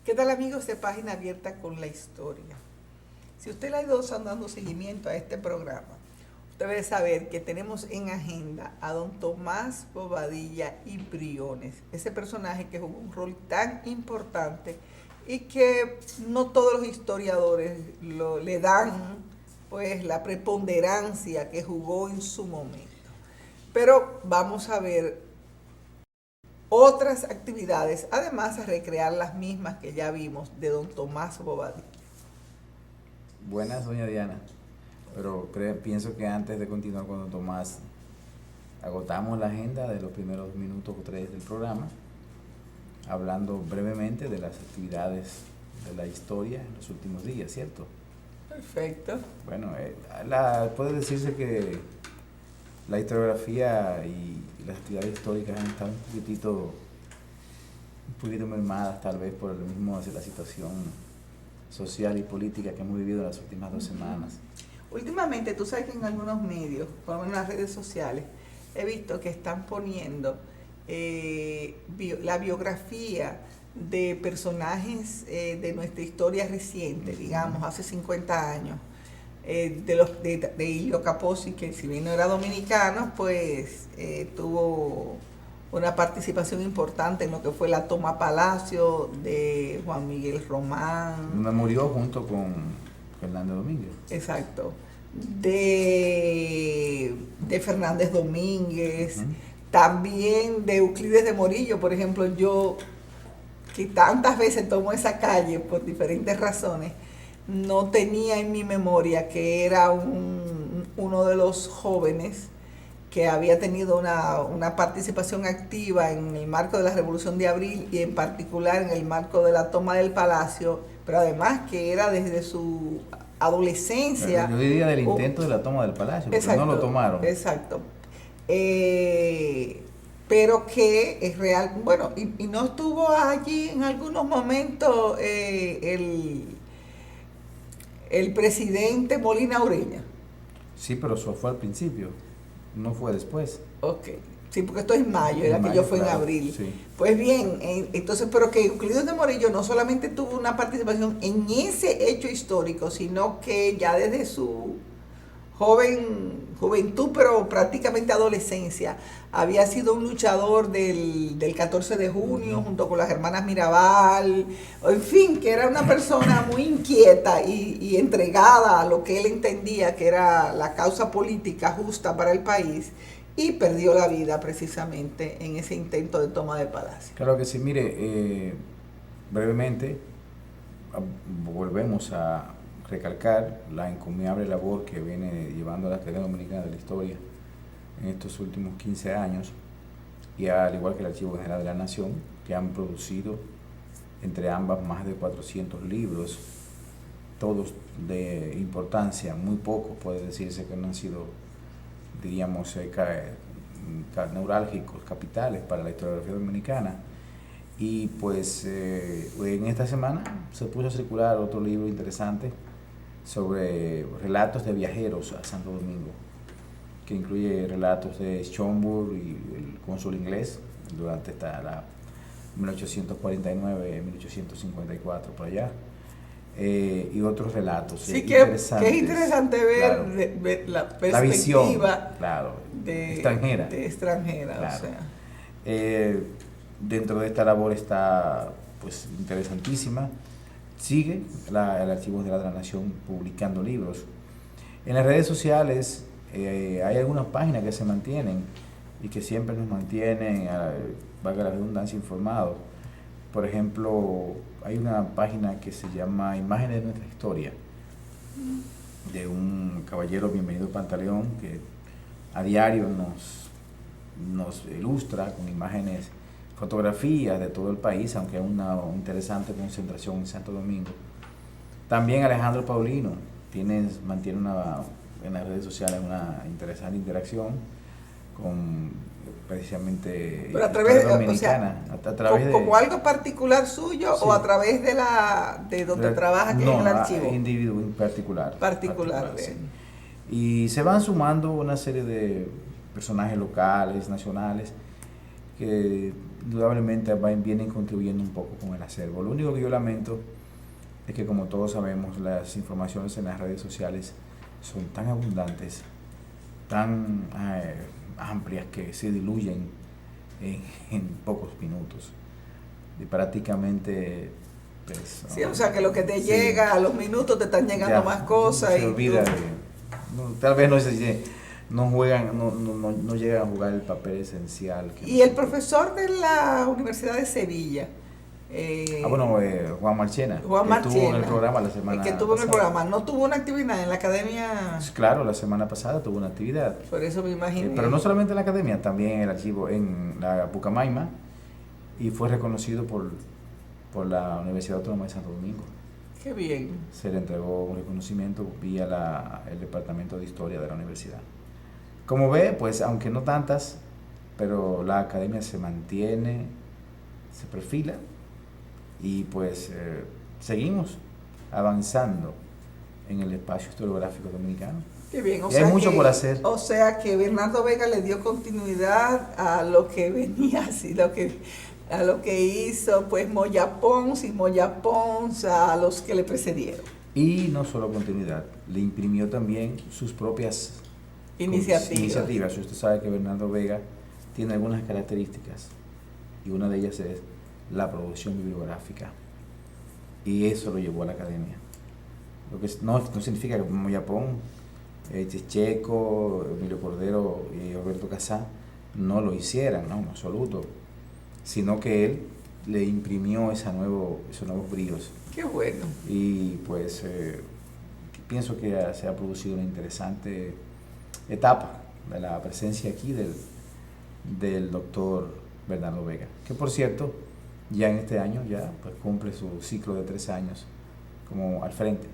¿Qué tal, amigos de Página Abierta con la Historia? Si usted le ha ido dando seguimiento a este programa, usted debe saber que tenemos en agenda a don Tomás Bobadilla y Briones, ese personaje que jugó un rol tan importante y que no todos los historiadores le dan pues la preponderancia que jugó en su momento. Pero vamos a ver otras actividades, además a recrear las mismas que ya vimos de don Tomás Bobadilla. Buenas, doña Diana. Pero pienso que antes de continuar con don Tomás, agotamos la agenda de los primeros minutos o tres del programa, hablando brevemente de las actividades de la historia en los últimos días, ¿cierto? Perfecto. Bueno, puede decirse que la historiografía y las actividades históricas han estado un poquito mermadas, tal vez por el mismo de la situación social y política que hemos vivido en las últimas 2 semanas. Últimamente, tú sabes que en algunos medios, por lo menos en las redes sociales, he visto que están poniendo la biografía de personajes de nuestra historia reciente, digamos, hace 50 años, de Ilio Capozzi, que si bien no era dominicano, pues tuvo una participación importante en lo que fue la toma Palacio de Juan Miguel Román. Murió junto con Fernando Domínguez. Exacto. De Fernández Domínguez, también de Euclides de Morillo, por ejemplo, yo que tantas veces tomo esa calle por diferentes razones, no tenía en mi memoria que era uno de los jóvenes que había tenido una participación activa en el marco de la Revolución de Abril y en particular en el marco de la toma del Palacio, pero además que era desde su adolescencia. Yo diría del intento de la toma del Palacio, porque exacto, no lo tomaron. Exacto. Pero que es real, bueno, y no estuvo allí en algunos momentos el presidente Molina Ureña. Sí, pero eso fue al principio, no fue después. Ok, sí, porque esto es mayo, era que yo fue en abril. Sí. Pues bien, entonces, pero que Euclides de Morillo no solamente tuvo una participación en ese hecho histórico, sino que ya desde su juventud, pero prácticamente adolescencia, había sido un luchador del 14 de junio junto con las hermanas Mirabal, en fin, que era una persona muy inquieta y entregada a lo que él entendía que era la causa política justa para el país, y perdió la vida precisamente en ese intento de toma de Palacio. Claro que sí, mire, brevemente volvemos a recalcar la encomiable labor que viene llevando la Academia Dominicana de la Historia en estos últimos 15 años, y al igual que el Archivo General de la Nación, que han producido entre ambas más de 400 libros, todos de importancia, muy pocos puede decirse que no han sido, diríamos, neurálgicos, capitales para la historiografía dominicana. Y pues en esta semana se puso a circular otro libro interesante sobre relatos de viajeros a Santo Domingo, que incluye relatos de Schomburg y el cónsul inglés durante la 1849-1854 por allá, y otros relatos. Sí, que es interesante ver, claro, la perspectiva, la visión, claro, extranjera. Claro. O sea. Dentro de esta labor está pues interesantísima. Sigue el Archivo General de la Nación publicando libros. En las redes sociales hay algunas páginas que se mantienen y que siempre nos mantienen, valga la redundancia, informados. Por ejemplo, hay una página que se llama Imágenes de Nuestra Historia, de un caballero, Bienvenido Pantaleón, que a diario nos ilustra con imágenes, fotografías de todo el país, aunque hay una interesante concentración en Santo Domingo. También Alejandro Paulino mantiene en las redes sociales una interesante interacción con precisamente pero a través dominicana, o sea, como algo particular suyo, sí, o a través de donde trabaja, que es el archivo. Individuo en particular, sí. Y se van sumando una serie de personajes locales, nacionales, que indudablemente vienen contribuyendo un poco con el acervo. Lo único que yo lamento es que, como todos sabemos, las informaciones en las redes sociales son tan abundantes, tan amplias, que se diluyen en pocos minutos. Y prácticamente, pues, sí, o sea que lo que te llega a los minutos te están llegando más cosas. Se olvida tal vez no juegan, no llegan a jugar el papel esencial. Y el profesor de la Universidad de Sevilla, Juan Marchena, que estuvo en el programa la semana que estuvo en el pasada. programa, no tuvo una actividad en la academia. Claro, la semana pasada tuvo una actividad. Por eso me imagino. Pero no solamente en la academia, también en el archivo, en la Pucamaima, y fue reconocido por la Universidad Autónoma de Santo Domingo. Qué bien. Se le entregó un reconocimiento vía el Departamento de Historia de la universidad. Como ve, pues aunque no tantas, pero la academia se mantiene, se perfila, y pues seguimos avanzando en el espacio historiográfico dominicano. Qué bien, hay mucho por hacer. O sea que Bernardo Vega le dio continuidad a lo que venía, así, a lo que hizo pues Moya Pons y Moya Pons a los que le precedieron. Y no solo continuidad, le imprimió también sus propias iniciativas. Usted sabe que Bernardo Vega tiene algunas características, y una de ellas es la producción bibliográfica, y eso lo llevó a la academia. Lo que no significa que Moya Pons, Checo, Emilio Cordero y Roberto Casá no lo hicieran, no, en absoluto, sino que él le imprimió esos nuevos bríos. Qué bueno. Y pues pienso que se ha producido una interesante etapa de la presencia aquí del doctor Bernardo Vega, que por cierto ya en este año ya pues cumple su ciclo de 3 años como al frente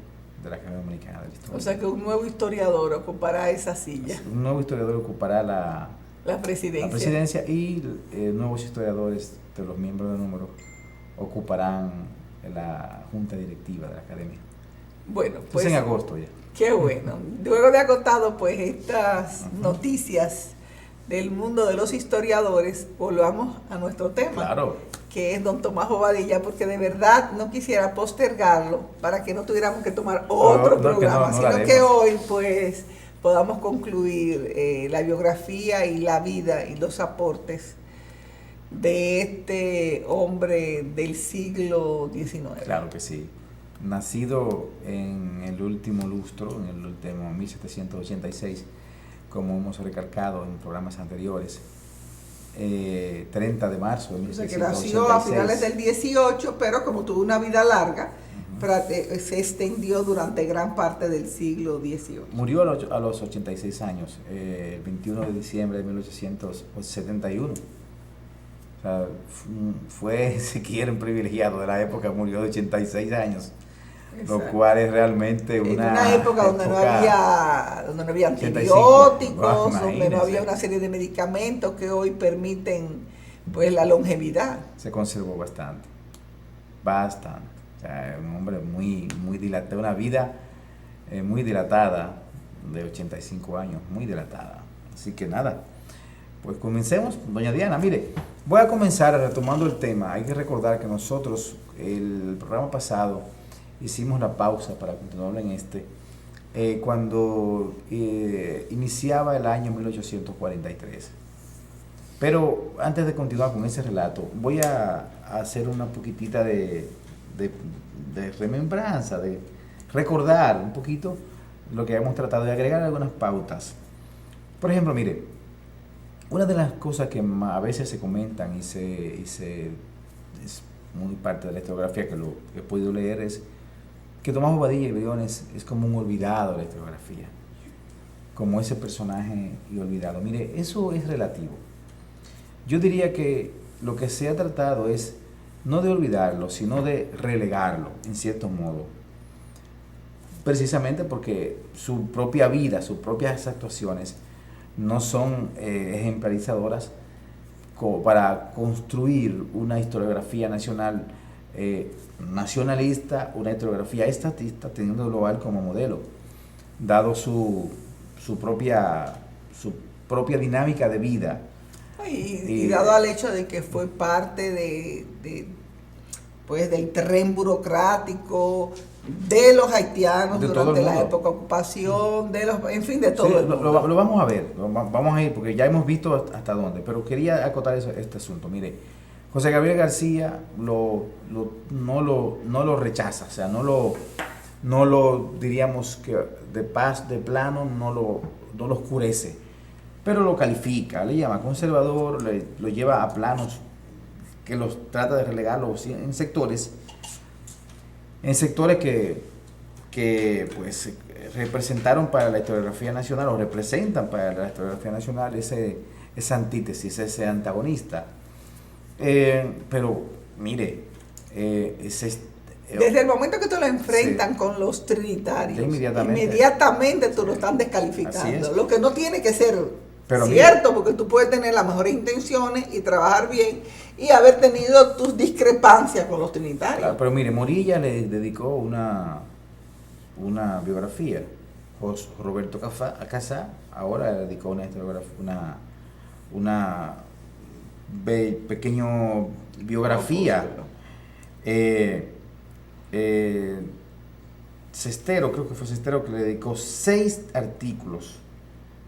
de la Academia Dominicana de la Historia. O sea que un nuevo historiador ocupará esa silla. Un nuevo historiador ocupará la presidencia, y nuevos historiadores de los miembros de número ocuparán la junta directiva de la academia. Bueno, pues en agosto ya. Qué bueno. Luego de agotado pues estas noticias del mundo de los historiadores, volvamos a nuestro tema. Claro. Que es don Tomás Bobadilla, porque de verdad no quisiera postergarlo para que no tuviéramos que tomar otro programa, sino que hoy pues podamos concluir la biografía y la vida y los aportes de este hombre del siglo XIX. Claro que sí. Nacido en el último lustro, en el último 1786, como hemos recalcado en programas anteriores, 30 de marzo de 1786. O sea, que nació a finales del 18, pero como tuvo una vida larga, se extendió durante gran parte del siglo XVIII. Murió a los 86 años, el 21 de diciembre de 1871. O sea, fue, si quieren, privilegiado de la época, murió de 86 años. Exacto. Lo cual es realmente una época donde no había antibióticos, donde no había una serie de medicamentos que hoy permiten pues la longevidad. Se conservó bastante. O sea, un hombre muy dilatado, una vida muy dilatada, de 85 años, muy dilatada. Así que nada, pues comencemos. Doña Diana, mire, voy a comenzar retomando el tema. Hay que recordar que nosotros, el programa pasado, hicimos la pausa para continuar en cuando iniciaba el año 1843. Pero antes de continuar con ese relato, voy a hacer una poquitita de remembranza, de recordar un poquito lo que hemos tratado, de agregar algunas pautas. Por ejemplo, mire, una de las cosas que a veces se comentan y es muy parte de la historiografía que lo he podido leer, es que Tomás Bobadilla y Briones es como un olvidado de la historiografía, como ese personaje y olvidado. Mire, eso es relativo. Yo diría que lo que se ha tratado es no de olvidarlo, sino de relegarlo, en cierto modo, precisamente porque su propia vida, sus propias actuaciones no son ejemplarizadoras para construir una historiografía nacional nacionalista, una historiografía estatista, teniendo global como modelo, dado su propia dinámica de vida. Y dado al hecho de que fue parte pues del terreno burocrático de los haitianos de durante la época de ocupación, en fin, de todo sí, el mundo. lo vamos a ver, vamos a ir, porque ya hemos visto hasta dónde, pero quería acotar este asunto. Mire, José Gabriel García no lo rechaza, o sea, no lo diríamos que de plano no lo oscurece, pero lo califica, le llama conservador, lo lleva a planos que los trata de relegarlos en sectores que pues representaron para la historiografía nacional o representan para la historiografía nacional esa antítesis, ese antagonista. Pero mire, desde el momento que tú lo enfrentan con los trinitarios, inmediatamente tú lo están descalificando. Es. Lo que no tiene que ser cierto, mire, porque tú puedes tener las mejores intenciones y trabajar bien y haber tenido tus discrepancias con los trinitarios. Claro, pero mire, Morilla le dedicó una biografía. Roberto Casá ahora le dedicó una pequeña biografía. Cestero, creo que fue Cestero que le dedicó 6 artículos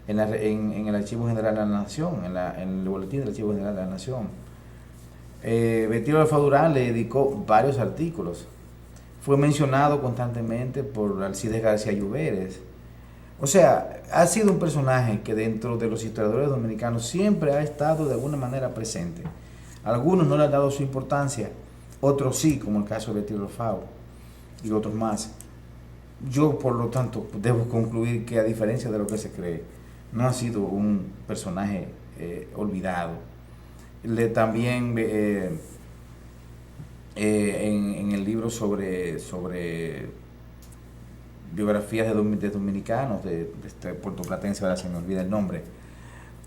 en el Archivo General de la Nación, en el boletín del Archivo General de la Nación. Betilio Alfa Durán le dedicó varios artículos. Fue mencionado constantemente por Alcides García Lluveres. O sea, ha sido un personaje que dentro de los historiadores dominicanos siempre ha estado de alguna manera presente. Algunos no le han dado su importancia, otros sí, como el caso de Betilio Alfa y otros más. Yo, por lo tanto, debo concluir que a diferencia de lo que se cree, no ha sido un personaje olvidado. También en el libro sobre biografías de dominicanos, de puertoplatense, ahora se me olvida el nombre,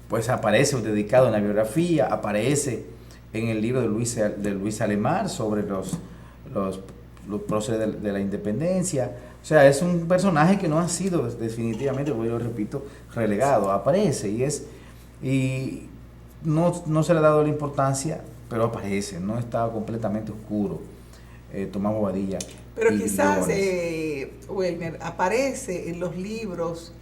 pues aparece dedicado en la biografía, aparece en el libro de Luis Alemar sobre los próceres de la independencia. O sea, es un personaje que no ha sido definitivamente, como yo repito, relegado. Aparece y no se le ha dado la importancia, pero aparece, no está completamente oscuro. Tomás Bobadilla. Pero quizás, Welmer, aparece en los libros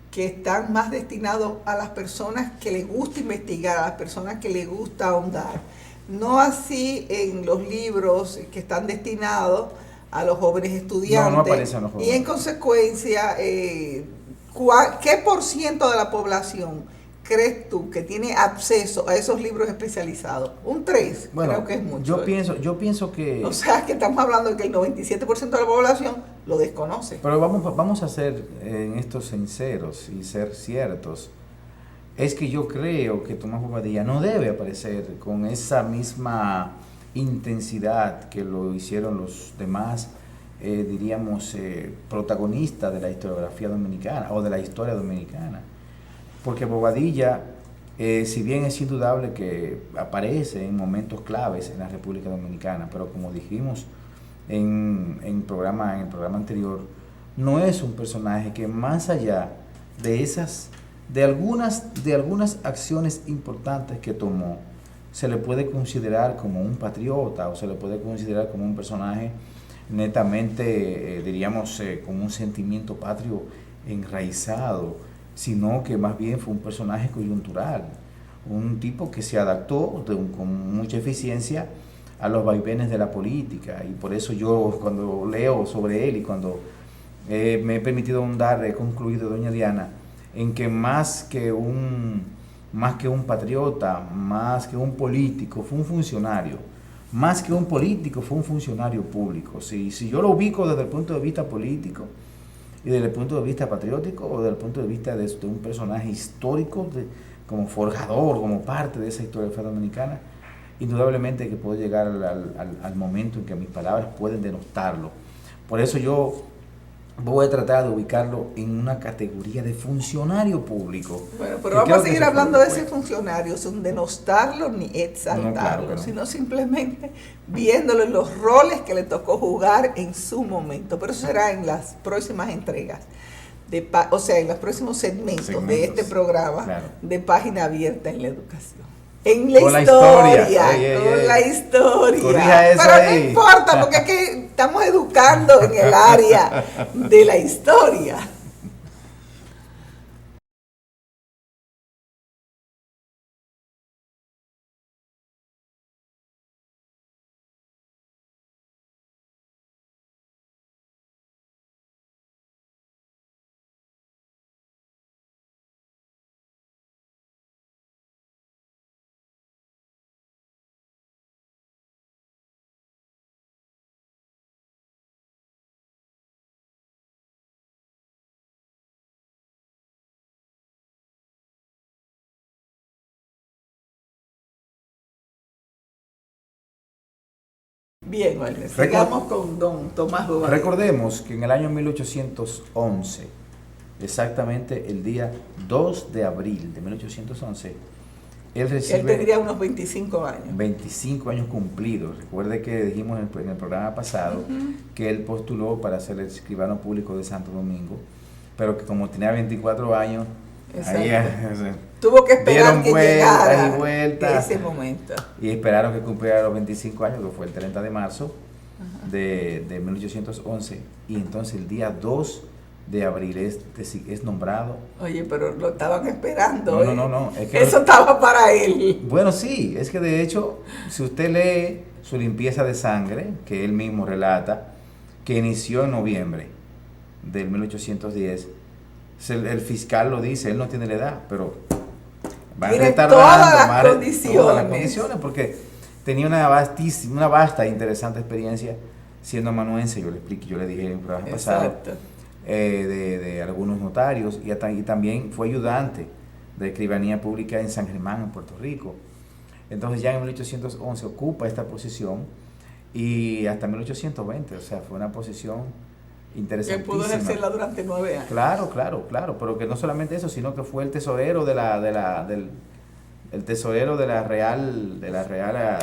que están más destinados a las personas que les gusta investigar, a las personas que les gusta ahondar. No así en los libros que están destinados a los jóvenes estudiantes. No aparecen los jóvenes. Y en consecuencia, ¿qué % de la población crees tú que tiene acceso a esos libros especializados? Un 3, bueno, creo que es mucho. Yo pienso que... O sea, que estamos hablando de que el 97% de la población lo desconoce. Pero vamos a ser en estos sinceros y ser ciertos. Es que yo creo que Tomás Bobadilla no debe aparecer con esa misma intensidad que lo hicieron los demás, diríamos, protagonistas de la historiografía dominicana o de la historia dominicana. Porque Bobadilla, si bien es indudable que aparece en momentos claves en la República Dominicana, pero como dijimos en el programa anterior, no es un personaje que más allá de algunas acciones importantes que tomó, se le puede considerar como un patriota o se le puede considerar como un personaje netamente, diríamos, con un sentimiento patrio enraizado, sino que más bien fue un personaje coyuntural, un tipo que se adaptó con mucha eficiencia a los vaivenes de la política. Y por eso yo, cuando leo sobre él y cuando me he permitido ahondar, he concluido, doña Diana, en que más que un patriota, más que un político, fue un funcionario. Más que un político, fue un funcionario público. Si yo lo ubico desde el punto de vista político y desde el punto de vista patriótico o desde el punto de vista de un personaje histórico, como forjador, como parte de esa historia dominicana, indudablemente que puedo llegar al momento en que mis palabras pueden denostarlo. Por eso yo voy a tratar de ubicarlo en una categoría de funcionario público. Bueno, pero vamos a seguir hablando de ese funcionario sin denostarlo ni exaltarlo, claro, sino simplemente viéndolo en los roles que le tocó jugar en su momento. Pero eso será en las próximas entregas, o sea, en los próximos segmentos de este programa, claro, de Página Abierta en la Educación. En la con historia, Ey, ey, con ey. la historia. Corrija eso Pero ahí. no importa, porque es que estamos educando en el área de la historia. Bien, bueno, sigamos con don Tomás Bobadilla. Recordemos que en el año 1811, exactamente el día 2 de abril de 1811, él recibe Él tendría unos 25 años. 25 años cumplidos. Recuerde que dijimos en el programa pasado que él postuló para ser el escribano público de Santo Domingo, pero que como tenía 24 años, ahí, tuvo que esperar dieron que vueltas llegara y vueltas ese momento. y esperaron que cumpliera los 25 años, que fue el 30 de marzo de 1811, y entonces el día 2 de abril es nombrado. Oye, pero lo estaban esperando. No, es que eso estaba para él. Bueno, sí, es que de hecho, si usted lee su limpieza de sangre, que él mismo relata, que inició en noviembre del 1810, el fiscal lo dice, él no tiene la edad, pero va Tiene retardando todas las todas las condiciones, porque tenía una vasta e interesante experiencia siendo amanuense. Yo le expliqué, yo le dije en un programa pasado, de algunos notarios, y también fue ayudante de escribanía pública en San Germán, en Puerto Rico. Entonces ya en 1811 ocupa esta posición y hasta 1820, o sea, fue una posición interesantísima. Que pudo ejercerla durante 9 años. Claro, pero que no solamente eso, sino que fue el tesorero el tesorero de la Real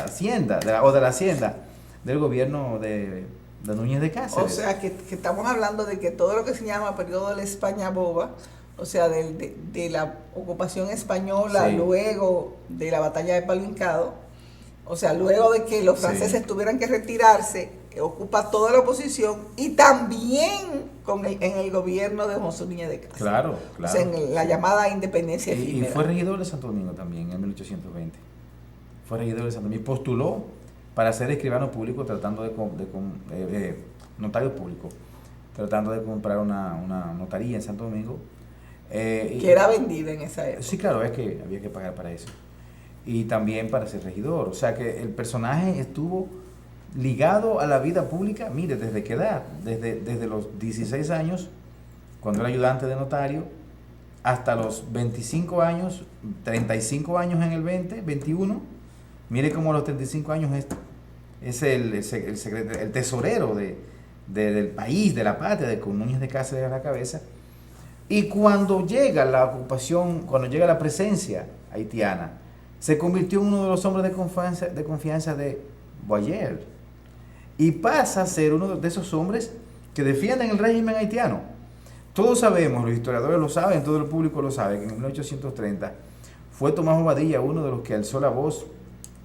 Hacienda, de la Hacienda del gobierno de Núñez de Cáceres. O sea, que estamos hablando de que todo lo que se llama periodo de la España boba, o sea, de la ocupación española, Sí. luego de la batalla de Palo Hincado, o sea, luego de que los franceses tuvieran que retirarse, ocupa toda la oposición y también en el gobierno de José Núñez de Cáceres. Claro. O sea, en la llamada independencia Y efímera. fue regidor de Santo Domingo también en 1820. Fue regidor de Santo Domingo. Postuló para ser escribano público, notario público, tratando de comprar una notaría en Santo Domingo. Que era vendida en esa época. Sí, claro, es que había que pagar para eso. Y también para ser regidor. O sea que el personaje estuvo ligado a la vida pública, mire, ¿desde qué edad? Desde los 16 años, cuando era ayudante de notario, hasta los 25 años, 35 años en el 21. Mire cómo a los 35 años es el tesorero del país, de la patria, con Núñez de Cáceres a la cabeza. Y cuando llega la ocupación, cuando llega la presencia haitiana, se convirtió en uno de los hombres de confianza de Boyer. Y pasa a ser uno de esos hombres que defienden el régimen haitiano. Todos sabemos, los historiadores lo saben, todo el público lo sabe, que en 1830 fue Tomás Bobadilla uno de los que alzó la voz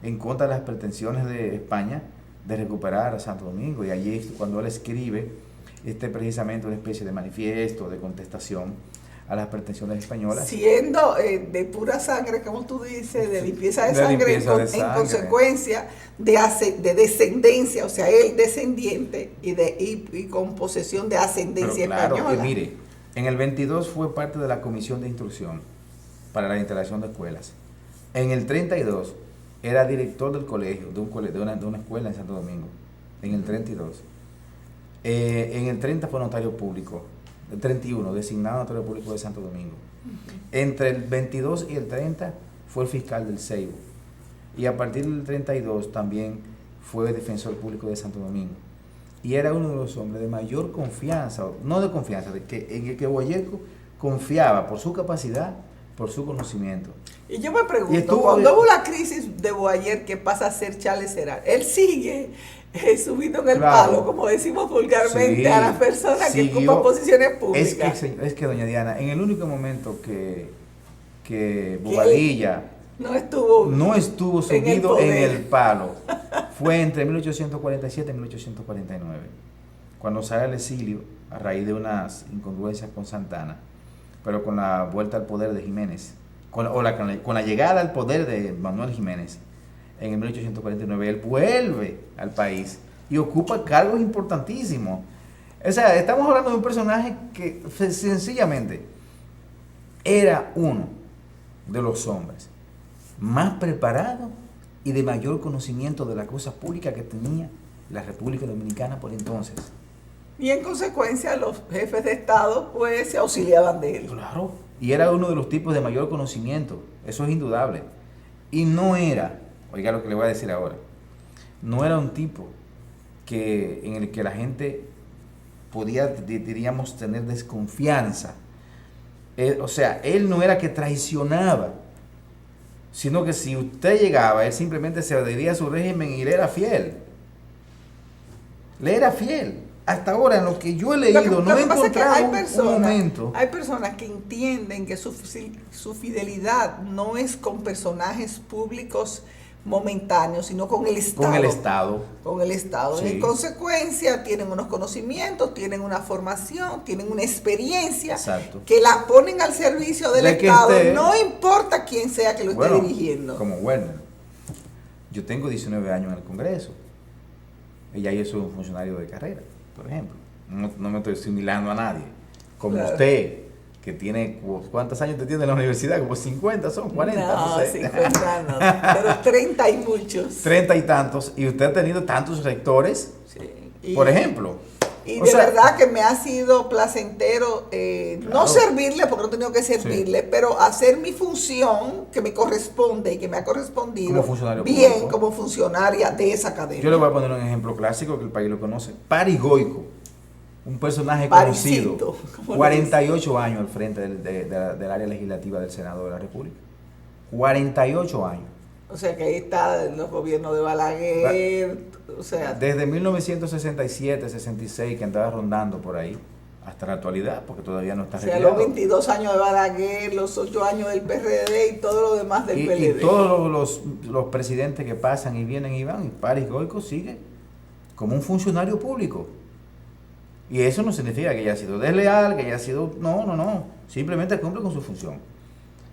en contra de las pretensiones de España de recuperar a Santo Domingo. Y allí es cuando él escribe precisamente una especie de manifiesto de contestación a las pretensiones españolas. Siendo de pura sangre, como tú dices, de limpieza de sangre, en consecuencia de descendencia, o sea, él descendiente y con posesión de ascendencia española. Claro, mire, en el 22 fue parte de la comisión de instrucción para la instalación de escuelas. En el 32 era director del colegio, de una escuela en Santo Domingo, en el 32. En el 30 fue notario público, el 31 designado notario público de Santo Domingo. Entre el 22 y el 30 fue el fiscal del Ceibo, y a partir del 32 también fue defensor público de Santo Domingo, y era uno de los hombres de mayor confianza, no de confianza, en el que Boyer confiaba por su capacidad, por su conocimiento. Y yo me pregunto, cuando hubo la crisis de Boyer, que pasa a ser Charles Serral, él sigue subido en el palo, como decimos vulgarmente, a las personas que ocupan posiciones públicas. Es que doña Diana, en el único momento que Bobadilla no estuvo subido en el palo. Fue entre 1847 y 1849, cuando sale al exilio a raíz de unas incongruencias con Santana, pero con la vuelta al poder de Jiménez, con la llegada al poder de Manuel Jiménez en el 1849, él vuelve al país y ocupa cargos importantísimos. O sea, estamos hablando de un personaje que sencillamente era uno de los hombres más preparados y de mayor conocimiento de las cosas públicas que tenía la República Dominicana por entonces. Y en consecuencia los jefes de Estado pues se auxiliaban de él. Claro, y era uno de los tipos de mayor conocimiento, eso es indudable. Y no era, oiga lo que le voy a decir ahora, no era un tipo en el que la gente podía, diríamos, tener desconfianza. O sea, él no era que traicionaba, sino que si usted llegaba, él simplemente se adhería a su régimen y le era fiel. Le era fiel. Hasta ahora, en lo que yo he leído, no he encontrado un momento. Hay personas que entienden que su fidelidad no es con personajes públicos momentáneos, sino con el Estado. Con el Estado. Con el Estado. Sí. En consecuencia, tienen unos conocimientos, tienen una formación, tienen una experiencia. Exacto. Que la ponen al servicio del Estado, no importa quién sea que lo esté dirigiendo. Como Werner. Yo tengo 19 años en el Congreso. Ella es un funcionario de carrera, por ejemplo. No me estoy asimilando a nadie. Como usted, que tiene, ¿cuántos años te tiene en la universidad? Como 50, son 40, no sé. 50 no, pero 30 y muchos. 30 y tantos, y usted ha tenido tantos rectores, sí. Por ejemplo. Y de verdad que me ha sido placentero, no servirle, porque no he tenido que servirle, sí, pero hacer mi función que me corresponde y que me ha correspondido como funcionario bien público, como funcionaria de esa academia. Yo le voy a poner un ejemplo clásico que el país lo conoce. Pari Goico, un personaje Parisito, conocido, 48 años al frente del área legislativa del Senado de la República. 48 años. O sea que ahí está los gobiernos de Balaguer, o sea... Desde 1967, 66, que andaba rondando por ahí, hasta la actualidad, porque todavía no está retirado. O sea, los 22 años de Balaguer, los 8 años del PRD y todo lo demás del PLD. Y todos los presidentes que pasan y vienen y van, y Pari Goico sigue como un funcionario público. Y eso no significa que haya sido desleal, que haya sido... No. Simplemente cumple con su función.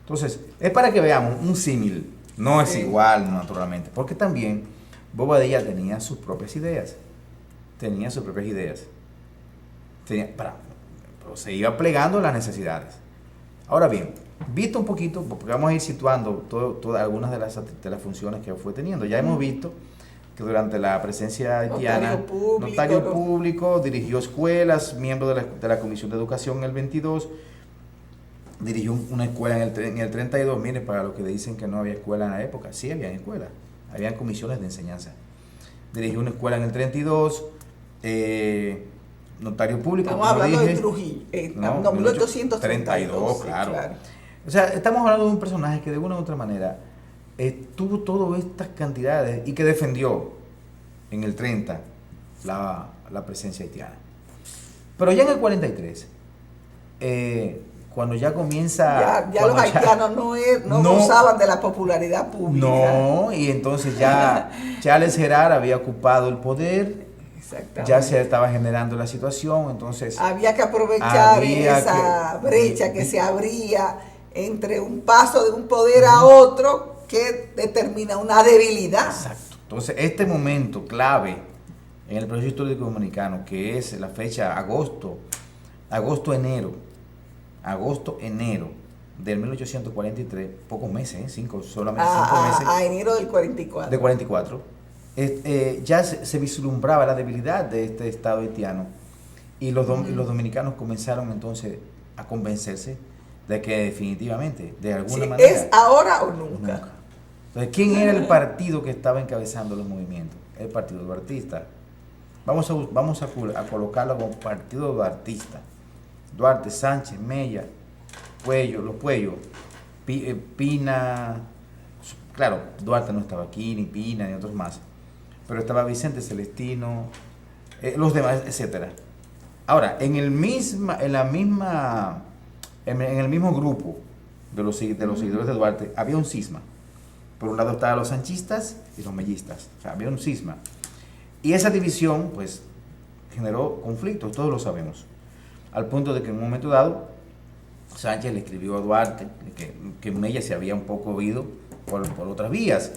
Entonces, es para que veamos un símil. No es igual, naturalmente, porque también Bobadilla tenía sus propias ideas. Pero se iba plegando las necesidades. Ahora bien, visto un poquito, porque vamos a ir situando algunas de las funciones que fue teniendo. Ya hemos visto que durante la presencia haitiana, notario público, dirigió escuelas, miembro de la Comisión de Educación en el 22, dirigió una escuela en el 32, mire, para los que dicen que no había escuela en la época, sí había escuelas, habían comisiones de enseñanza. Dirigió una escuela en el 32, notario público. Estamos hablando de Trujillo, 1832, claro. O sea, estamos hablando de un personaje que de una u otra manera tuvo todas estas cantidades y que defendió en el 30 la presencia haitiana. Pero ya en el 43, cuando ya comienza... Ya los haitianos no gozaban de la popularidad pública. No, y entonces ya Charles Gerard había ocupado el poder, ya se estaba generando la situación, entonces... Había que aprovechar esa brecha que se abría entre un paso de un poder a otro que determina una debilidad. Exacto. Entonces, este momento clave en el proceso histórico dominicano, que es la fecha agosto-enero del 1843, pocos meses, solamente 5 meses. A enero del 44. De 44. Ya se vislumbraba la debilidad de este Estado haitiano y los dominicanos comenzaron entonces a convencerse de que definitivamente, de alguna manera... ¿Es ahora o nunca? Entonces, ¿quién era el partido que estaba encabezando los movimientos? El Partido Duartista. Vamos a colocarlo como Partido Duartista. Duarte, Sánchez, Mella, los Puello, Pina, claro, Duarte no estaba aquí, ni Pina, ni otros más, pero estaba Vicente Celestino, los demás, etcétera. Ahora, en el mismo grupo de los seguidores de Duarte había un cisma, Por un lado estaban los sanchistas y los mellistas. O sea, había un cisma. Y esa división, pues, generó conflictos, todos lo sabemos. Al punto de que en un momento dado, Sánchez le escribió a Duarte que Mella se había un poco oído por otras vías.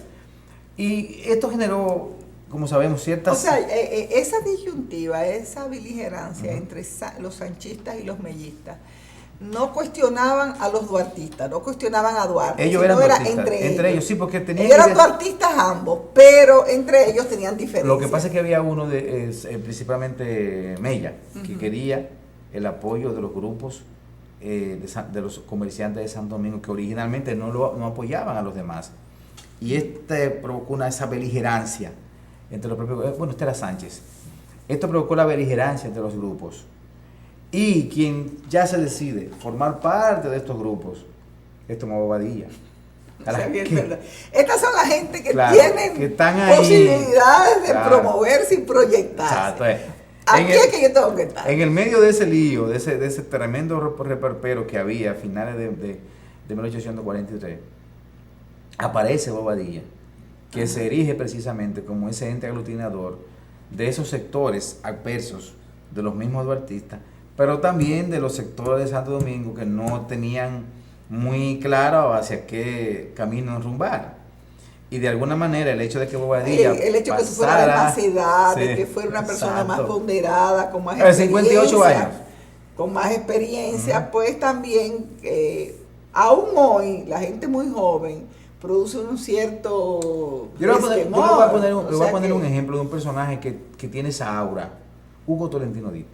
Y esto generó, como sabemos, ciertas... O sea, esa disyuntiva, esa beligerancia entre los sanchistas y los mellistas, no cuestionaban a los duartistas, no cuestionaban a Duarte. Ellos eran duartistas, entre ellos. Sí, porque tenían... Ellos eran duartistas ambos, pero entre ellos tenían diferencias. Lo que pasa es que había uno, principalmente Mella, que quería el apoyo de los grupos de los comerciantes de Santo Domingo, que originalmente no apoyaban a los demás. Y provocó esa beligerancia entre los propios... Bueno, este era Sánchez. Esto provocó la beligerancia entre los grupos. Y quien ya se decide formar parte de estos grupos es Tomás Bobadilla. Estas son la gente que claro, tienen que están ahí, posibilidades de claro, promoverse y proyectarse. Exacto. Aquí es que yo tengo que estar. En el medio de ese lío, de ese tremendo reperpero que había a finales de 1843, aparece Bobadilla, que se erige precisamente como ese ente aglutinador de esos sectores adversos de los mismos duartistas, pero también de los sectores de Santo Domingo que no tenían muy claro hacia qué camino enrumbar. Y de alguna manera el hecho de que Bobadilla el hecho de que fuera de más edad, de que fuera una persona más ponderada, con más experiencia, 58 años. Con más experiencia, pues también, aún hoy, la gente muy joven produce un cierto... Yo le voy a poner un ejemplo de un personaje que tiene esa aura, Hugo Tolentino Díaz.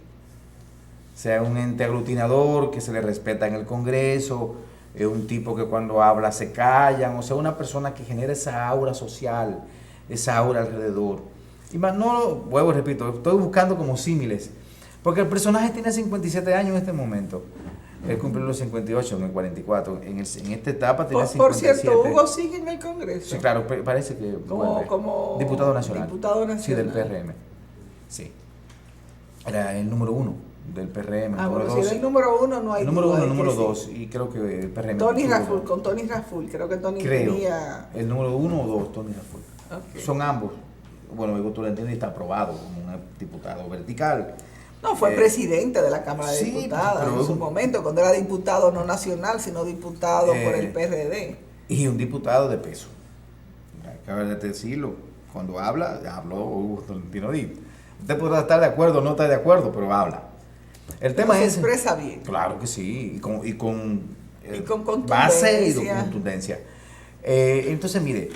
O sea, un ente aglutinador que se le respeta en el Congreso, es un tipo que cuando habla se callan, o sea, una persona que genera esa aura social, esa aura alrededor. Y más, no, vuelvo y repito, estoy buscando como símiles, porque el personaje tiene 57 años en este momento. Él cumplió los 58 en el 44, en esta etapa tiene 57. Por cierto, Hugo sigue en el Congreso. Sí, claro, parece que como diputado nacional. Diputado nacional. Sí, del PRM. Sí. Era el número 1 del PRM. Bueno, si era el número 1 no hay el número 1, el número sí. 2, y creo que el PRM. Tony Raful, con Tony Raful, creo que Tony tenía... El número 1 o 2, Tony Raful. Okay. Son ambos. Bueno, Hugo Tolentino está aprobado como un diputado vertical. No, fue presidente de la Cámara de sí, Diputados en su momento, cuando era diputado no nacional, sino diputado por el PRD. Y un diputado de peso. Acaba de decirlo, cuando habló Hugo Tolentino Díaz. Usted podrá estar de acuerdo o no estar de acuerdo, pero habla. El tema se es... expresa bien. Claro que sí, y con base y con contundencia. Entonces, mire,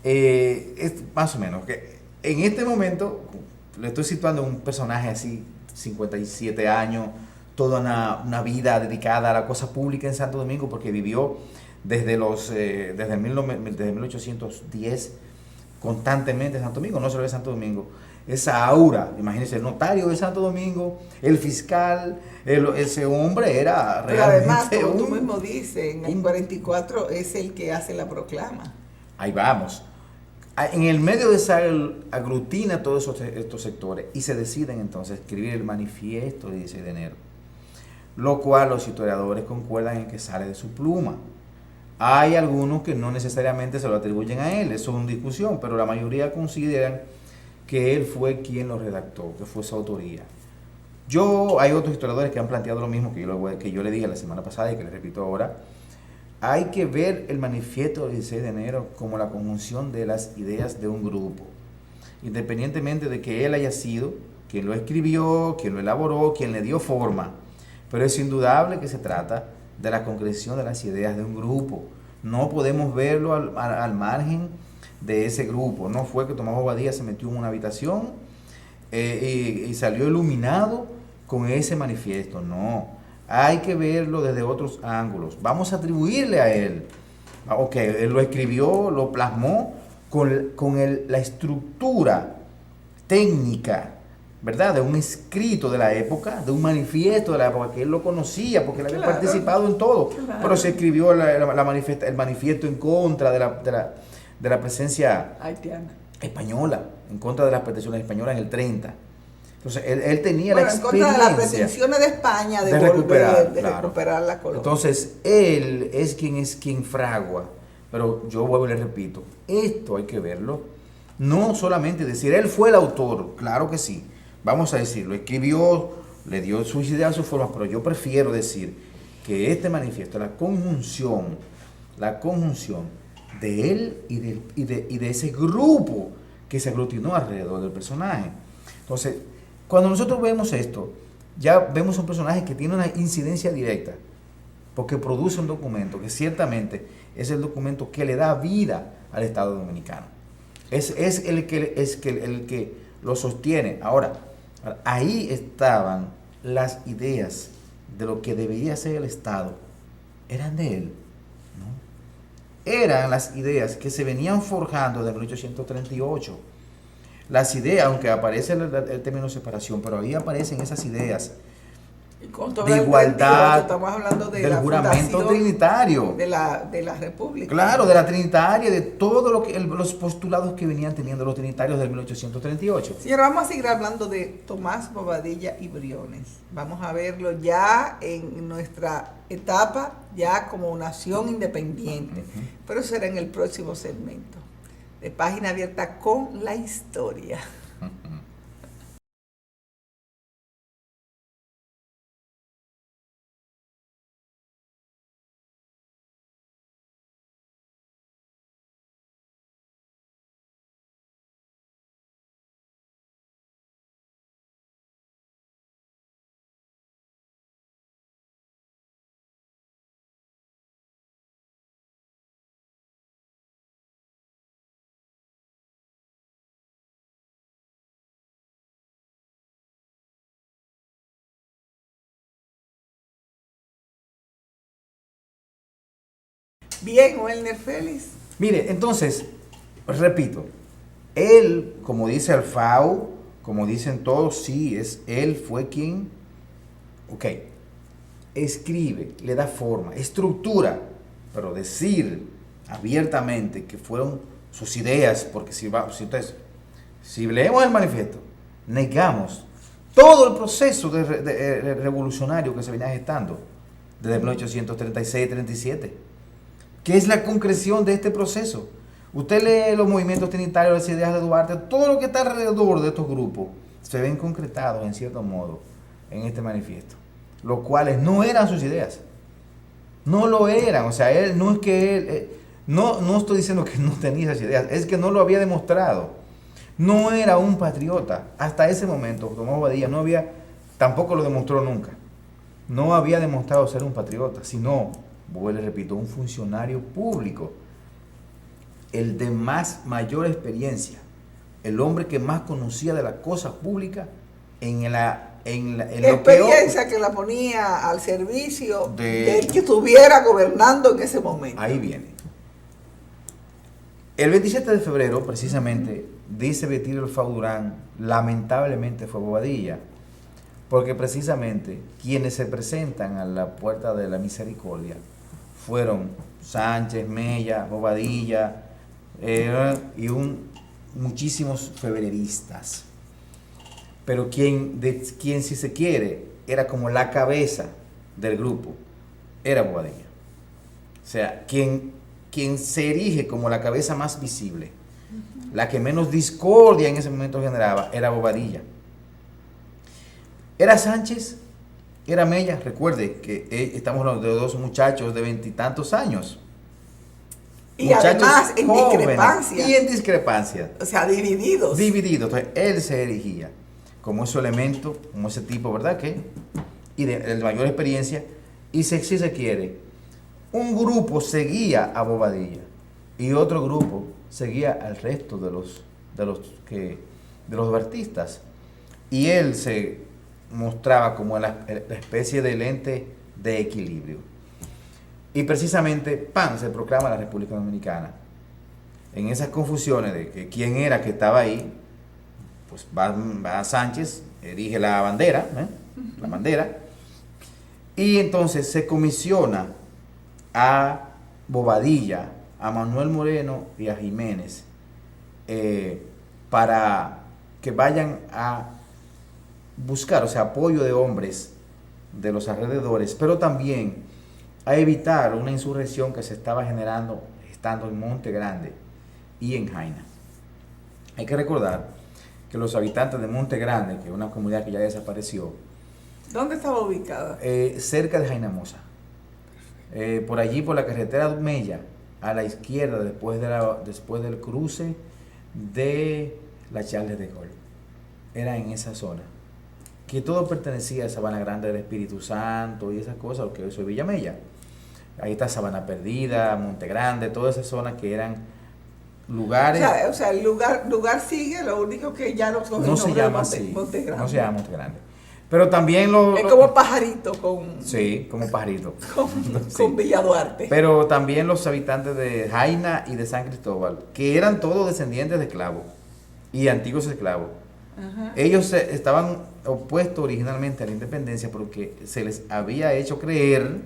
es más o menos que en este momento le estoy situando un personaje así, 57 años, toda una vida dedicada a la cosa pública en Santo Domingo, porque vivió desde 1810 constantemente en Santo Domingo, no solo de Santo Domingo. Esa aura, imagínense, el notario de Santo Domingo, el fiscal, ese hombre era realmente... Pero además, como tú mismo dices, en el 44 es el que hace la proclama. Ahí vamos. En el medio de esa aglutina todos estos sectores y se deciden entonces escribir el manifiesto del 16 de enero, lo cual los historiadores concuerdan en que sale de su pluma. Hay algunos que no necesariamente se lo atribuyen a él, eso es una discusión, pero la mayoría consideran que él fue quien lo redactó, que fue su autoría. Hay otros historiadores que han planteado lo mismo que yo le dije la semana pasada y que le repito ahora. Hay que ver el manifiesto del 16 de enero como la conjunción de las ideas de un grupo, independientemente de que él haya sido quien lo escribió, quien lo elaboró, quien le dio forma. Pero es indudable que se trata de la concreción de las ideas de un grupo. No podemos verlo al margen de ese grupo. No fue que Tomás Bobadilla se metió en una habitación y salió iluminado con ese manifiesto. No, hay que verlo desde otros ángulos. Vamos a atribuirle a él. Ok, él lo escribió, lo plasmó con la estructura técnica, ¿verdad? De un escrito de la época, de un manifiesto de la época, que él lo conocía porque él había participado en todo. Claro. Pero se escribió el manifiesto en contra de la presencia haitiana española, en contra de las pretensiones españolas en el 30. Entonces, él tenía la experiencia. En contra de las pretensiones de España de recuperar la colonia. Entonces, él es quien fragua Pero yo vuelvo y le repito, esto hay que verlo, no solamente decir, él fue el autor, claro que sí, vamos a decirlo, escribió, le dio sus ideas, sus formas, pero yo prefiero decir que este manifiesto, la conjunción de él y de ese grupo que se aglutinó alrededor del personaje. Entonces, cuando nosotros vemos esto, ya vemos un personaje que tiene una incidencia directa, porque produce un documento que ciertamente es el documento que le da vida al Estado Dominicano. Es el que lo sostiene. Ahora, ahí estaban las ideas de lo que debería ser el Estado. Eran de él, ¿no? Eran las ideas que se venían forjando desde 1838. Las ideas, aunque aparece el término separación, pero ahí aparecen esas ideas de igualdad, estamos hablando de del la juramento trinitario, de la República. Claro, de la trinitaria, de todo los postulados que venían teniendo los trinitarios del 1838. Señora, vamos a seguir hablando de Tomás Bobadilla y Briones. Vamos a verlo ya en nuestra etapa, ya como nación independiente. Pero eso será en el próximo segmento de Página Abierta con la historia. Bien, Welner Félix. Mire, entonces, repito, él, como dice Alfao, como dicen todos, sí, él fue quien, escribe, le da forma, estructura, pero decir abiertamente que fueron sus ideas, porque si leemos el manifiesto, negamos todo el proceso revolucionario que se venía gestando desde 1836-37, que es la concreción de este proceso. Usted lee los movimientos trinitarios, las ideas de Duarte, todo lo que está alrededor de estos grupos se ven concretados en cierto modo en este manifiesto, los cuales no eran sus ideas, no lo eran. O sea, él no es que él, no estoy diciendo que no tenía esas ideas, es que no lo había demostrado. No era un patriota hasta ese momento. Tomás Bobadilla tampoco lo demostró nunca. No había demostrado ser un patriota, sino, vuelvo y repito, un funcionario público, el de mayor experiencia, el hombre que más conocía de la cosa pública en la experiencia que la ponía al servicio del que estuviera gobernando en ese momento. Ahí viene. El 27 de febrero, precisamente, dice Betilio Alfao Durán, lamentablemente fue Bobadilla, porque precisamente quienes se presentan a la puerta de la misericordia fueron Sánchez, Mella, Bobadilla y muchísimos febreristas. Pero quien, si se quiere, era como la cabeza del grupo, era Bobadilla. O sea, quien se erige como la cabeza más visible, la que menos discordia en ese momento generaba, era Bobadilla. Era Sánchez, era Mella. Recuerde que estamos hablando de dos muchachos de 20 y tantos años. Y además en discrepancia. Y en discrepancia. O sea, divididos. Entonces, él se erigía como ese elemento, como ese tipo, ¿verdad? Y de mayor experiencia. Y si se quiere, un grupo seguía a Bobadilla y otro grupo seguía al resto de los artistas. Y él se mostraba como la especie de lente de equilibrio. Y precisamente, ¡pam!, se proclama la República Dominicana. En esas confusiones de que quién era que estaba ahí, pues va Sánchez, erige la bandera, la bandera, y entonces se comisiona a Bobadilla, a Manuel Moreno y a Jiménez para que vayan a buscar, o sea, apoyo de hombres de los alrededores, pero también a evitar una insurrección que se estaba generando estando en Monte Grande y en Jaina. Hay que recordar que los habitantes de Monte Grande, que es una comunidad que ya desapareció, ¿dónde estaba ubicada? Cerca de Jaina Mosa, por allí por la carretera Mella, a la izquierda, después del cruce de la Charles de Gaulle. Era en esa zona, que todo pertenecía a Sabana Grande del Espíritu Santo y esas cosas, lo que hoy es Villa Mella. Ahí está Sabana Perdida, Monte Grande, todas esas zonas que eran lugares. O sea, el lugar sigue, lo único que ya no no se llama así, Monte Grande. no se llama Monte Grande. Pero también es como pajarito con... Sí, como pajarito. con Villa Duarte. Pero también los habitantes de Jaina y de San Cristóbal, que eran todos descendientes de esclavos y antiguos esclavos. Ajá. Ellos estaban opuestos originalmente a la independencia porque se les había hecho creer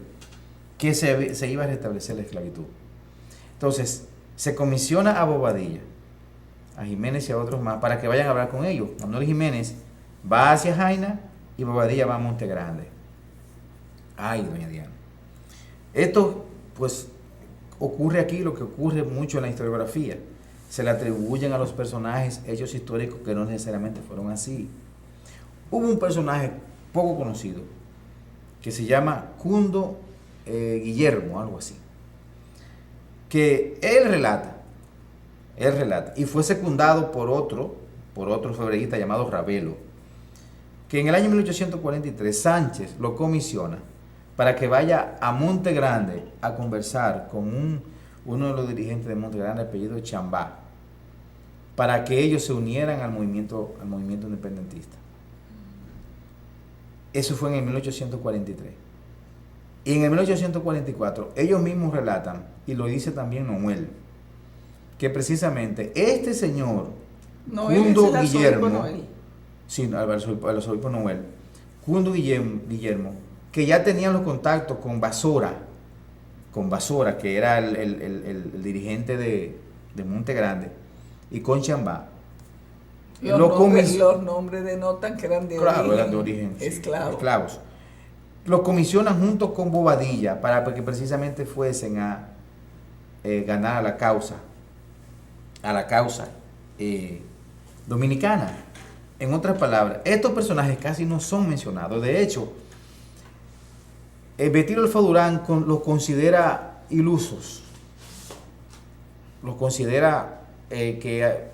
que se iba a restablecer la esclavitud. Entonces, se comisiona a Bobadilla, a Jiménez y a otros más para que vayan a hablar con ellos. Manuel Jiménez va hacia Jaina y Bobadilla va a Monte Grande. Ay, doña Diana. Esto, pues, ocurre aquí lo que ocurre mucho en la historiografía. Se le atribuyen a los personajes hechos históricos que no necesariamente fueron así. Hubo un personaje poco conocido que se llama Cundo Guillermo, algo así, que él relata, y fue secundado por otro febrerista llamado Ravelo, que en el año 1843 Sánchez lo comisiona para que vaya a Monte Grande a conversar con uno de los dirigentes de Monte Grande, apellido Chambá, para que ellos se unieran al movimiento independentista. Eso fue en el 1843. Y en el 1844 ellos mismos relatan, y lo dice también Noel, que precisamente este señor, Cundo Guillermo, sí, el arzobispo Noel, Cundo Guillermo, que ya tenían los contactos con Basora, que era el dirigente de Monte Grande, y con Chambá. Los nombres denotan que eran de origen esclavos. Los comisionan junto con Bobadilla para que precisamente fuesen a ganar a la causa dominicana. En otras palabras, estos personajes casi no son mencionados. De hecho, Betilio Alfa Durán los considera ilusos. Los considera que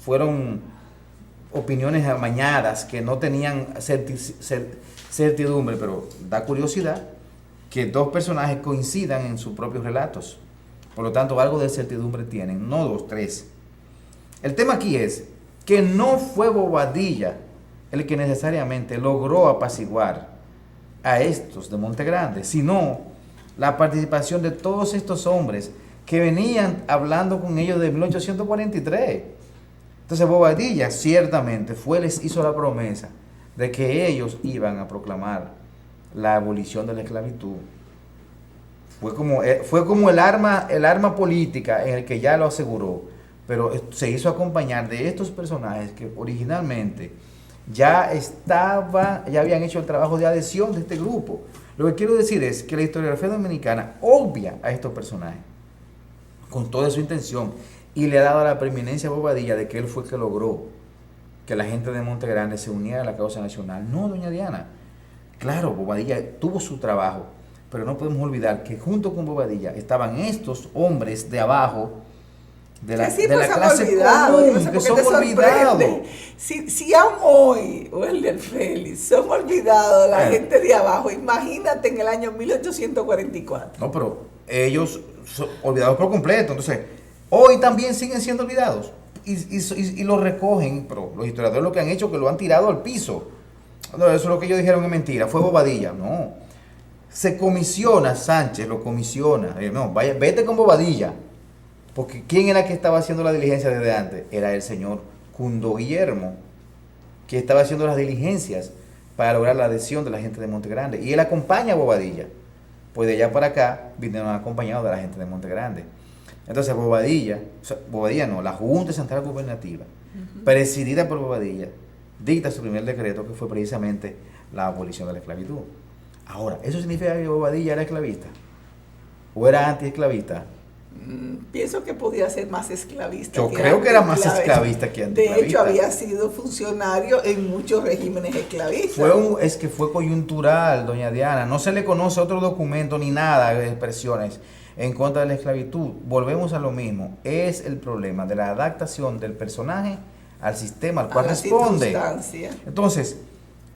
fueron opiniones amañadas, que no tenían certidumbre, pero da curiosidad que dos personajes coincidan en sus propios relatos. Por lo tanto, algo de certidumbre tienen, no dos, tres. El tema aquí es que no fue Bobadilla el que necesariamente logró apaciguar a estos de Monte Grande, sino la participación de todos estos hombres que venían hablando con ellos de 1843. Entonces Bobadilla ciertamente les hizo la promesa de que ellos iban a proclamar la abolición de la esclavitud. Fue como el arma política en el que ya lo aseguró, pero se hizo acompañar de estos personajes que originalmente ya habían hecho el trabajo de adhesión de este grupo. Lo que quiero decir es que la historiografía dominicana obvia a estos personajes con toda su intención y le ha dado la preeminencia a Bobadilla de que él fue el que logró que la gente de Monte Grande se uniera a la causa nacional. No, doña Diana. Claro, Bobadilla tuvo su trabajo, pero no podemos olvidar que junto con Bobadilla estaban estos hombres de abajo, de la clase común, que son olvidados. Si aún hoy, Welder Félix, son olvidados la gente de abajo, imagínate en el año 1844. No, pero ellos son olvidados por completo. Entonces, hoy también siguen siendo olvidados y lo recogen, pero los historiadores lo que han hecho es que lo han tirado al piso. No, eso es lo que ellos dijeron es mentira, fue Bobadilla. No, se comisiona, Sánchez lo comisiona. No, vete con Bobadilla. Porque ¿quién era que estaba haciendo la diligencia desde antes? Era el señor Cundo Guillermo, que estaba haciendo las diligencias para lograr la adhesión de la gente de Monte Grande. Y él acompaña a Bobadilla. Pues de allá para acá vinieron acompañados de la gente de Monte Grande. Entonces Bobadilla no, la Junta Central Gubernativa, presidida por Bobadilla, dicta su primer decreto, que fue precisamente la abolición de la esclavitud. Ahora, ¿eso significa que Bobadilla era esclavista? ¿O era antiesclavista? Pienso que podía ser más esclavista. Yo creo que era más esclavista que antiesclavista. De hecho, había sido funcionario en muchos regímenes esclavistas. Es que fue coyuntural, doña Diana. No se le conoce otro documento ni nada de expresiones en contra de la esclavitud. Volvemos a lo mismo. Es el problema de la adaptación del personaje al sistema al cual responde. Entonces,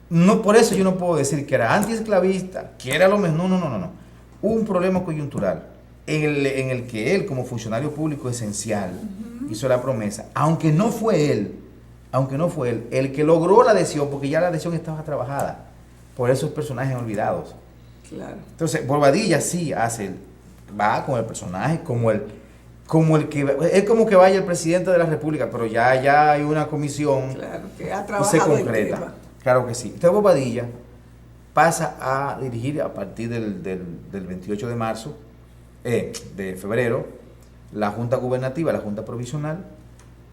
no, por eso yo no puedo decir que era antiesclavista, que era lo mejor. No. Hubo un problema coyuntural en el que él, como funcionario público esencial, hizo la promesa, aunque no fue él el que logró la adhesión, porque ya la adhesión estaba trabajada por esos personajes olvidados. Claro. Entonces, Bobadilla sí va con el personaje, como el que es como que vaya el presidente de la República, pero ya hay una comisión, claro, que ha y se concreta. El tema. Claro que sí. Entonces Bobadilla pasa a dirigir a partir del 28 de marzo, de febrero, la Junta Gubernativa, la Junta Provisional,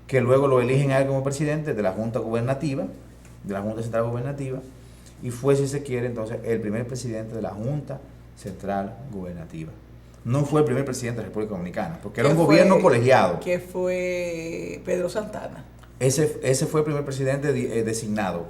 que luego lo eligen a él como presidente de la Junta Gubernativa, de la Junta Central Gubernativa, y fue, si se quiere, entonces el primer presidente de la Junta Central Gubernativa. No fue el primer presidente de la República Dominicana, porque era un gobierno colegiado. Que fue Pedro Santana. Ese fue el primer presidente designado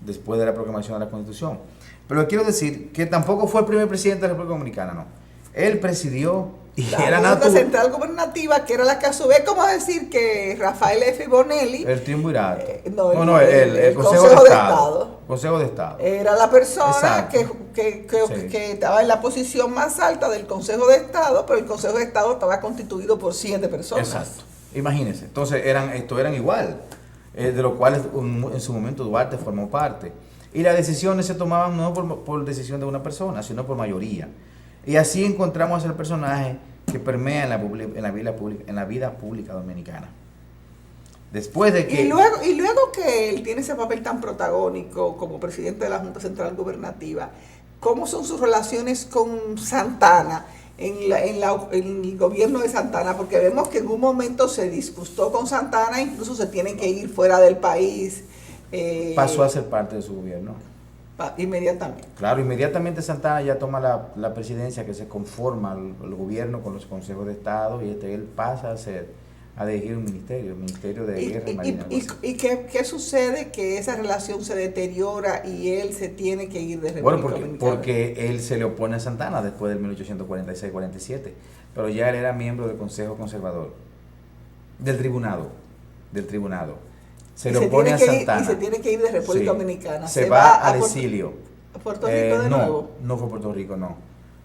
después de la proclamación de la Constitución. Pero quiero decir que tampoco fue el primer presidente de la República Dominicana, no. Él presidió y la Junta Central Gubernativa, que era la que a su vez, como decir que Rafael F. Bonelli, el triunvirato, el Consejo de Estado. Consejo de Estado. Era la persona que estaba en la posición más alta del Consejo de Estado, pero el Consejo de Estado estaba constituido por 7 personas. Exacto. Imagínense, entonces eran igual, de los cuales en su momento Duarte formó parte. Y las decisiones se tomaban no por decisión de una persona, sino por mayoría. Y así encontramos al personaje que permea en la vida pública dominicana. Después de que... Y luego que él tiene ese papel tan protagónico como presidente de la Junta Central Gubernativa, ¿cómo son sus relaciones con Santana en el gobierno de Santana? Porque vemos que en un momento se disgustó con Santana, incluso se tiene que ir fuera del país. Pasó a ser parte de su gobierno. Inmediatamente. Claro, inmediatamente Santana ya toma la presidencia, que se conforma el gobierno con los consejos de Estado, y él pasa a dirigir un ministerio, el Ministerio de Guerra y Marina. ¿Y qué sucede? Que esa relación se deteriora y él se tiene que ir de República Dominicana. Porque él se le opone a Santana después del 1846-47, pero ya él era miembro del Consejo Conservador, del Tribunado. Se le opone a Santana. Y se tiene que ir de República Dominicana. Se va al exilio. ¿A Puerto Rico de nuevo? No fue Puerto Rico, no.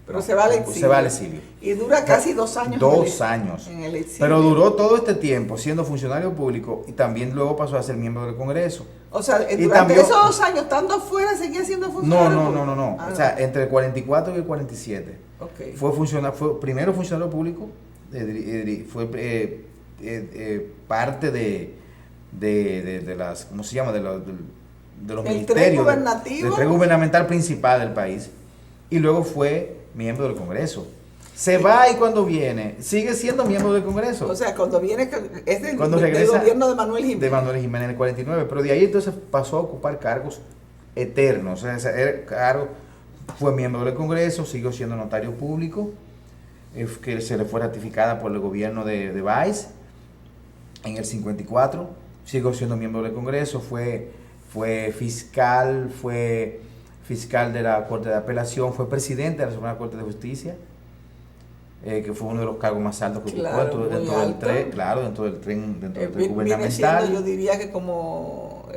Pero se va al exilio. Se va al exilio. Y dura casi 2 años. 2 años. En el exilio. Pero duró todo este tiempo siendo funcionario público y también luego pasó a ser miembro del Congreso. O sea, durante esos 2 años, estando afuera, seguía siendo funcionario público. No. O sea, entre el 44 y el 47. Okay. Fue primero funcionario público, fue parte de las, ¿cómo se llama? De los ministerios, del tren gubernamental principal del país, y luego fue miembro del Congreso. Se va, y cuando viene sigue siendo miembro del Congreso. O sea, cuando viene es del regresa gobierno de Manuel Jiménez. De Manuel Jiménez en el 49, pero de ahí entonces pasó a ocupar cargos eternos. O sea, fue miembro del Congreso, siguió siendo notario público, que se le fue ratificada por el gobierno de Valls en el 54. Siguió siendo miembro del Congreso, fue fiscal de la Corte de Apelación, fue presidente de la Suprema Corte de Justicia, que fue uno de los cargos más altos que ocupó dentro del tren gubernamental. Yo diría que como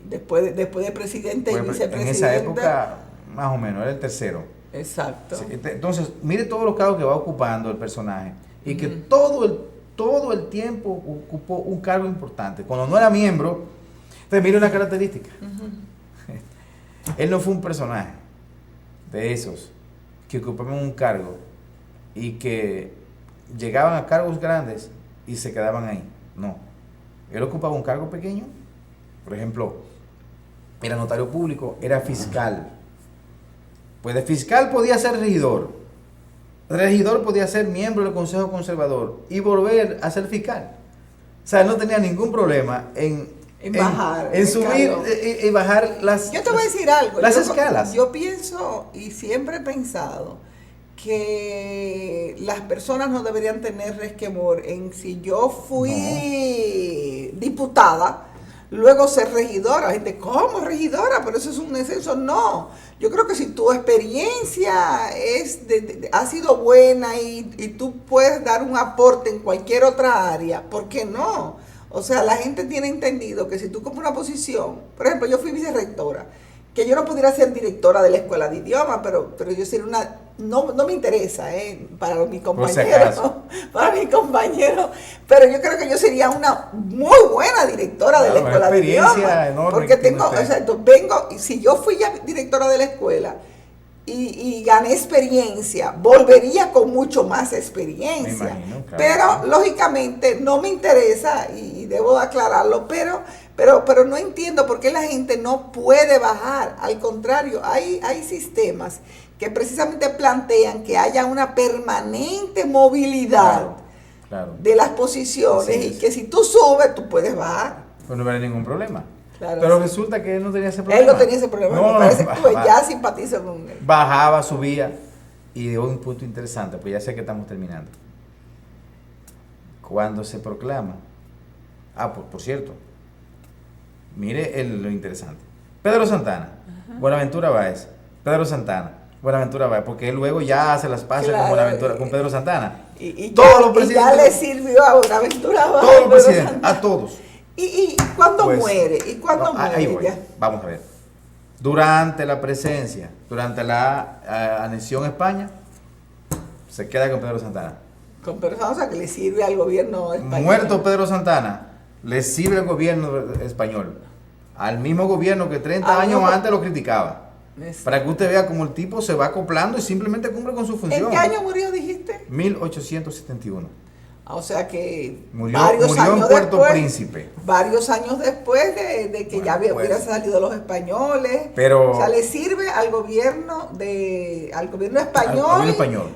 después de presidente y vicepresidente. En esa época, más o menos, era el tercero. Exacto. Sí, entonces, mire todos los cargos que va ocupando el personaje, y que todo el tiempo ocupó un cargo importante. Cuando no era miembro, entonces mire una característica. Él no fue un personaje de esos que ocupaban un cargo y que llegaban a cargos grandes y se quedaban ahí. No. Él ocupaba un cargo pequeño. Por ejemplo, era notario público, era fiscal. Pues de fiscal podía ser regidor. Regidor podía ser miembro del Consejo Conservador y volver a ser fiscal. O sea, él no tenía ningún problema en subir y bajar las... Yo te voy a decir algo. Las escalas. Yo pienso y siempre he pensado que las personas no deberían tener resquemor en si yo fui diputada, luego ser regidora. La gente, ¿cómo regidora? Pero eso es un exceso. No, yo creo que si tu experiencia ha sido buena y tú puedes dar un aporte en cualquier otra área, ¿por qué no? O sea, la gente tiene entendido que si tú compras una posición, por ejemplo, yo fui vicerrectora, que yo no pudiera ser directora de la escuela de idioma, pero yo sería una, no me interesa, para mis compañeros, para mis compañeros, pero yo creo que yo sería una muy buena directora de la escuela de idioma, porque tengo, o sea, vengo, y si yo fui ya directora de la escuela y gané experiencia, volvería con mucho más experiencia, me imagino, claro, pero lógicamente no me interesa, y debo aclararlo, pero no entiendo por qué la gente no puede bajar. Al contrario, hay sistemas que precisamente plantean que haya una permanente movilidad, claro, de las posiciones, y que si tú subes, tú puedes bajar. Pues no hay ningún problema. Claro, pero sí, resulta que él no tenía ese problema. Él no tenía ese problema. Me parece que ya simpatizo con él. Bajaba, subía, y dio un punto interesante, pues ya sé que estamos terminando. Cuando se proclama, por cierto, mire lo interesante. Pedro Santana, Buenaventura Báez, Pedro Santana, Buenaventura Báez, porque él luego ya hace las paces, claro, con Pedro Santana. Y todos los presidentes. Y ya le sirvió a Buenaventura Báez. Todos los presidentes, a todos. ¿Y cuándo muere? ¿Y cuándo muere? Ahí voy. Vamos a ver. Durante la presencia, durante la anexión a España, se queda con Pedro Santana. Con Pedro Santana, o sea, que le sirve al gobierno español. Muerto Pedro Santana, le sirve al gobierno español. Al mismo gobierno que 30 años antes lo criticaba. Para que usted vea cómo el tipo se va acoplando y simplemente cumple con su función. ¿En qué año murió, dijiste? 1871. O sea que murió en Puerto Príncipe. Varios años después de que ya hubieran salido los españoles. Pero, o sea, le sirve al gobierno español.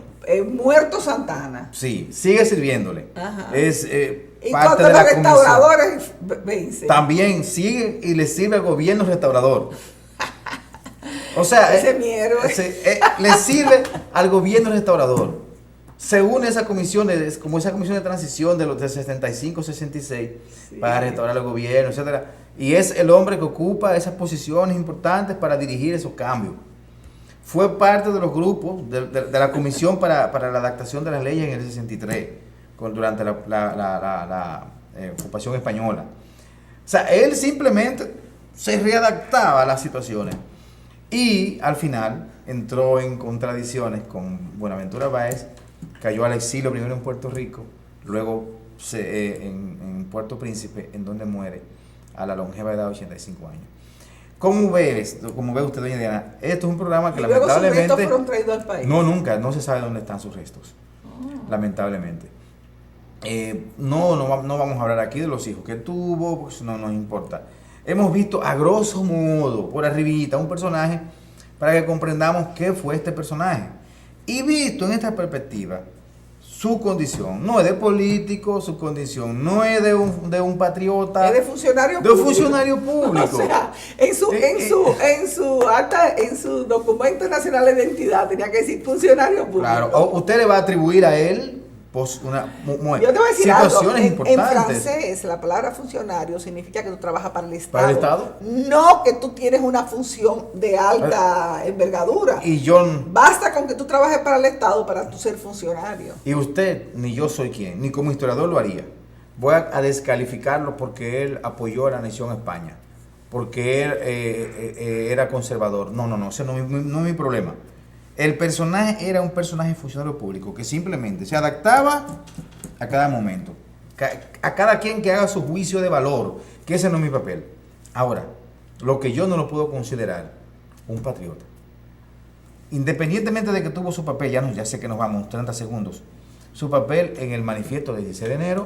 Muerto Santana. Sí, sigue sirviéndole. Ajá. Es y cuando los restauradores vencen. También sigue y le sirve al gobierno restaurador. O sea, ese mi héroe. Le sirve al gobierno restaurador. Según esa comisión, como esa comisión de transición de los de 65-66, sí, para restaurar el gobierno, etcétera, y es el hombre que ocupa esas posiciones importantes para dirigir esos cambios. Fue parte de los grupos de la comisión para la adaptación de las leyes en el 63, durante la ocupación española. O sea, él simplemente se readaptaba a las situaciones y al final entró en contradicciones con Buenaventura Báez. Cayó al exilio primero en Puerto Rico, luego en Puerto Príncipe, en donde muere a la longeva edad de 85 años. ¿Cómo ve usted, doña Diana? Esto es un programa que lamentablemente... ¿Sus restos fueron traídos al país? No, nunca, no se sabe dónde están sus restos, lamentablemente. No vamos a hablar aquí de los hijos que tuvo, pues no nos importa. Hemos visto a grosso modo, por arribita, un personaje para que comprendamos qué fue este personaje. Y visto en esta perspectiva, su condición no es de político, su condición no es de un patriota, es de funcionario público. De funcionario público. O sea, en su documento nacional de identidad tenía que decir funcionario público. Claro, usted le va a atribuir a él pues yo te voy a decir situaciones algo. importantes. En francés, la palabra funcionario significa que tú trabajas para el Estado. ¿Para el Estado? No que tú tienes una función de alta envergadura. Basta con que tú trabajes para el Estado para tú ser funcionario. Y usted, ni yo soy quien, ni como historiador lo haría. Voy a descalificarlo porque él apoyó a la anexión a España, porque él era conservador. No, ese no es mi problema. El personaje era un personaje funcionario público que simplemente se adaptaba a cada momento, a cada quien que haga su juicio de valor, que ese no es mi papel. Ahora, lo que yo no lo puedo considerar un patriota, independientemente de que tuvo su papel, ya sé que nos vamos, 30 segundos, su papel en el manifiesto del 16 de enero,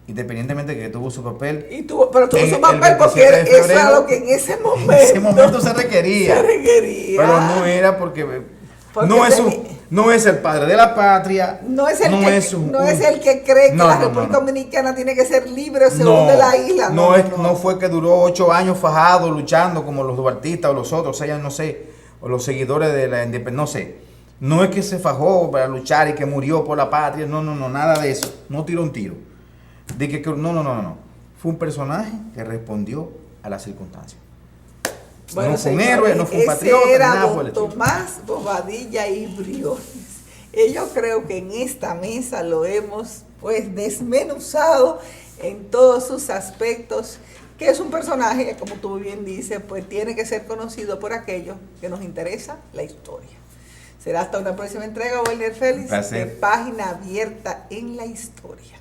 independientemente de que tuvo su papel. Pero tuvo su papel porque eso era lo que en ese momento se requería. Pero no era porque no es el padre de la patria. No es el que cree que la República Dominicana tiene que ser libre según de la isla. No fue que duró 8 años fajado luchando como los duartistas o los otros, no sé, o los seguidores de la independencia, no sé. No es que se fajó para luchar y que murió por la patria, no, nada de eso. No tiró un tiro. No. Fue un personaje que respondió a las circunstancias. Bueno, no fue un señores, héroe, no fue un patriota, ese era nada por el don estilo. Tomás Bobadilla y Briones. Yo creo que en esta mesa lo hemos pues desmenuzado en todos sus aspectos, que es un personaje que, como tú bien dices, pues tiene que ser conocido por aquellos que nos interesa la historia. Será hasta una próxima entrega, Werner Félix, de Página Abierta en la Historia.